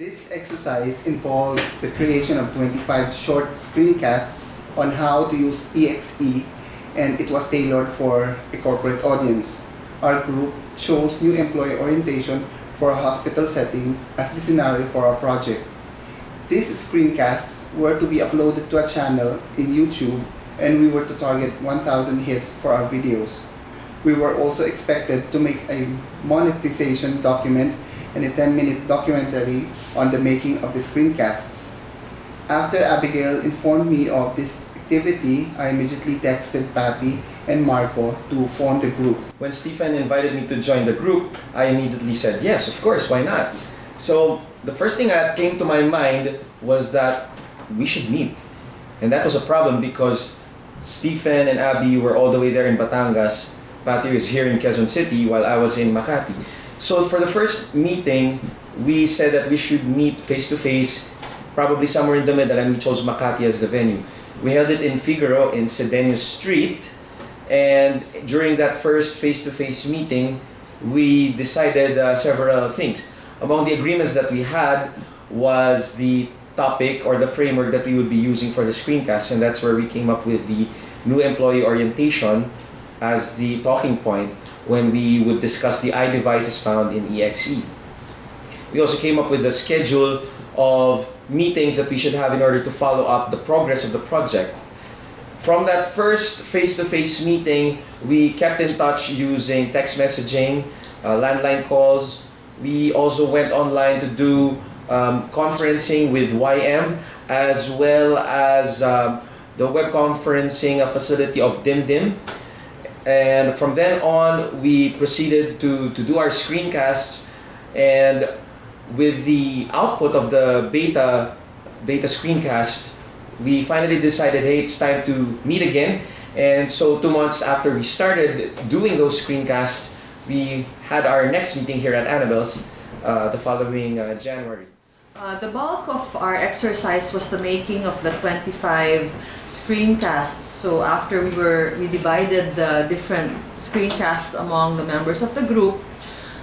This exercise involved the creation of 25 short screencasts on how to use EXE, and it was tailored for a corporate audience. Our group chose new employee orientation for a hospital setting as the scenario for our project. These screencasts were to be uploaded to a channel in YouTube, and we were to target 1,000 hits for our videos. We were also expected to make a monetization document and a 10-minute documentary on the making of the screencasts. After Abigail informed me of this activity, I immediately texted Patty and Marco to form the group. When Stephen invited me to join the group, I immediately said, yes, of course, why not? So the first thing that came to my mind was that we should meet. And that was a problem because Stephen and Abby were all the way there in Batangas. Patty was here in Quezon City while I was in Makati. So for the first meeting, we said that we should meet face-to-face, probably somewhere in the middle, and we chose Makati as the venue. We held it in Figaro in Sedeno Street, and during that first face-to-face meeting, we decided several things. Among the agreements that we had was the topic or the framework that we would be using for the screencast, and that's where we came up with the new employee orientation as the talking point when we would discuss the iDevices found in EXE. We also came up with a schedule of meetings that we should have in order to follow up the progress of the project. From that first face-to-face meeting, we kept in touch using text messaging, landline calls. We also went online to do conferencing with YM, as well as the web conferencing facility of DimDim. And from then on, we proceeded to do our screencasts, and with the output of the beta screencast, we finally decided, hey, it's time to meet again. And so 2 months after we started doing those screencasts, we had our next meeting here at Annabelle's the following January. The bulk of our exercise was the making of the 25 screencasts. So after we divided the different screencasts among the members of the group,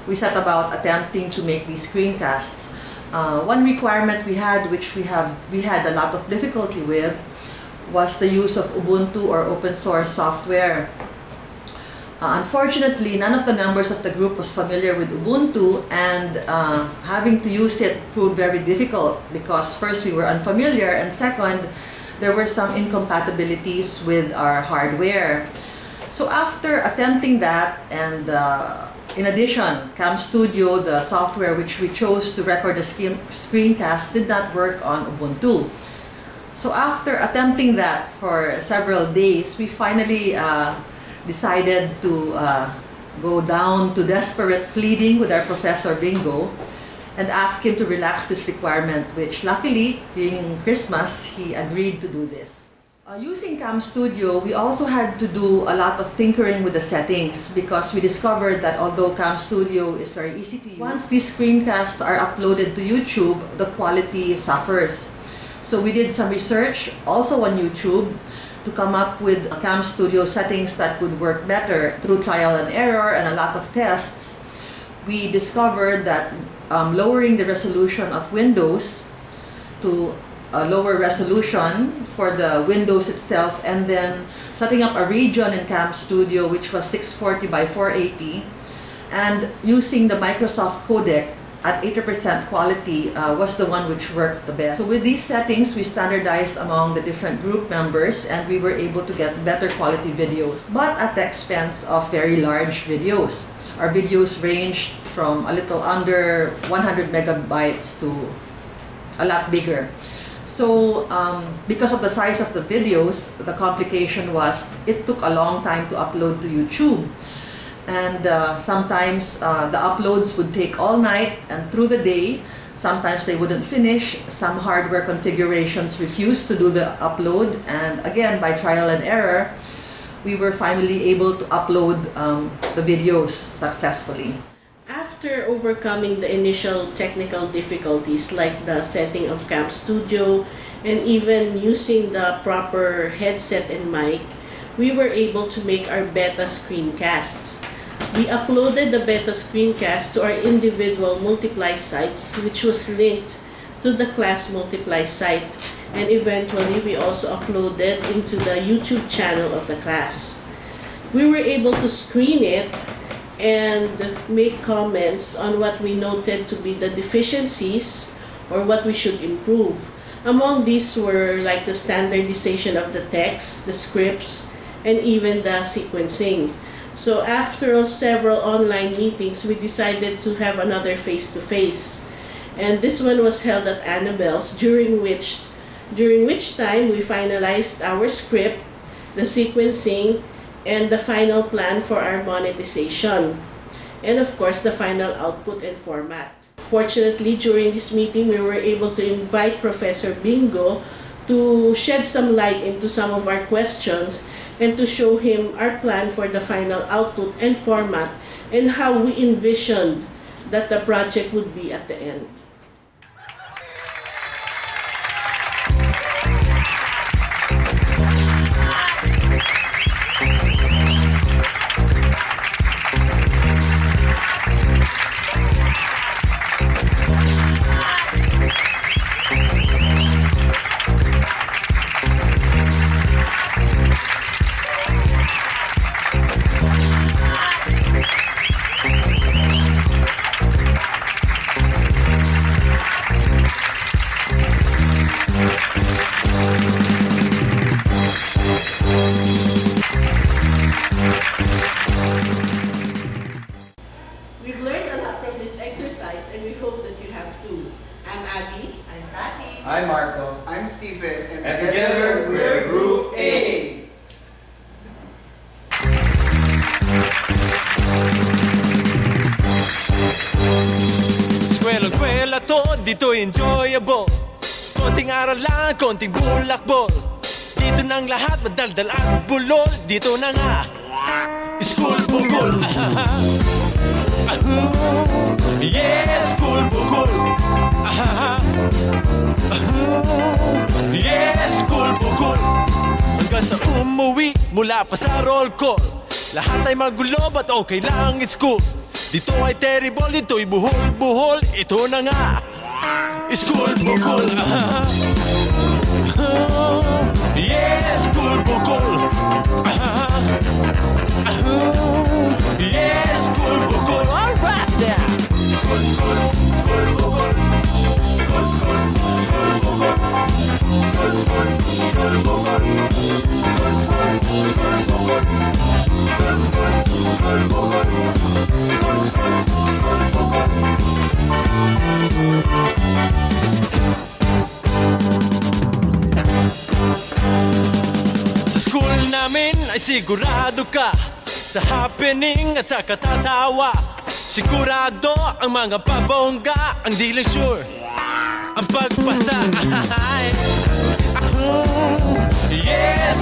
we set about attempting to make these screencasts. One requirement we had, which we had a lot of difficulty with, was the use of Ubuntu or open source software. Unfortunately, none of the members of the group was familiar with Ubuntu, and having to use it proved very difficult because first we were unfamiliar, and second, there were some incompatibilities with our hardware. So after attempting that, and in addition, Cam Studio, the software which we chose to record the screencast, did not work on Ubuntu. So after attempting that for several days, we finally decided to go down to desperate pleading with our Professor Bingo and ask him to relax this requirement, which luckily, being Christmas, he agreed to do this. Using Cam Studio, we also had to do a lot of tinkering with the settings because we discovered that although Cam Studio is very easy to use, once these screencasts are uploaded to YouTube, the quality suffers. So we did some research also on YouTube to come up with Cam Studio settings that would work better. Through trial and error and a lot of tests, we discovered that lowering the resolution of Windows to a lower resolution for the Windows itself, and then setting up a region in Cam Studio which was 640 by 480, and using the Microsoft codec at 80% quality was the one which worked the best. So with these settings, we standardized among the different group members, and we were able to get better quality videos, but at the expense of very large videos. Our videos ranged from a little under 100 megabytes to a lot bigger. So because of the size of the videos, the complication was it took a long time to upload to YouTube. And sometimes the uploads would take all night and through the day. Sometimes they wouldn't finish. Some hardware configurations refused to do the upload. And again, by trial and error, we were finally able to upload the videos successfully. After overcoming the initial technical difficulties like the setting of Cam Studio and even using the proper headset and mic, we were able to make our beta screencasts. We uploaded the beta screencast to our individual multiply sites, which was linked to the Class Multiply site, and eventually we also uploaded into the YouTube channel of the class. We were able to screen it and make comments on what we noted to be the deficiencies or what we should improve. Among these were like the standardization of the text, the scripts, and even the sequencing. So after several online meetings, we decided to have another face-to-face. And this one was held at Annabelle's, during which time we finalized our script, the sequencing, and the final plan for our monetization. And of course, the final output and format. Fortunately, during this meeting, we were able to invite Professor Bingo to shed some light into some of our questions and to show him our plan for the final output and format and how we envisioned that the project would be at the end. We've learned a lot from this exercise and we hope that you have too. I'm Abby. I'm Tati. I'm Marco. I'm Stephen, And together we're Group A. Eskwela to, dito enjoyable. Konting aral lang, konting bulakbol. Dito nang lahat madaldal at bulol. Dito na nga, school bukol. Yes, school bukol. Yes, school bukol. Hanggang sa umuwi mula pa sa roll call. Lahat ay magulo, but okay lang, it's cool. Dito ay terrible, dito'y buhol-buhol. Ito na nga, school bukol. Yes, school bukol. Yes, school bukol. All right there. School, school, school bukol. School, school, school bukol. School, school, school bukol. School, school, school bukol. School, school, school bukol. School, school, school bukol. Sa school namin ay sigurado ka sa happening at sa katatawa. Sigurado ang mga babongga, ang di lang sure ang pagpasa. Yes,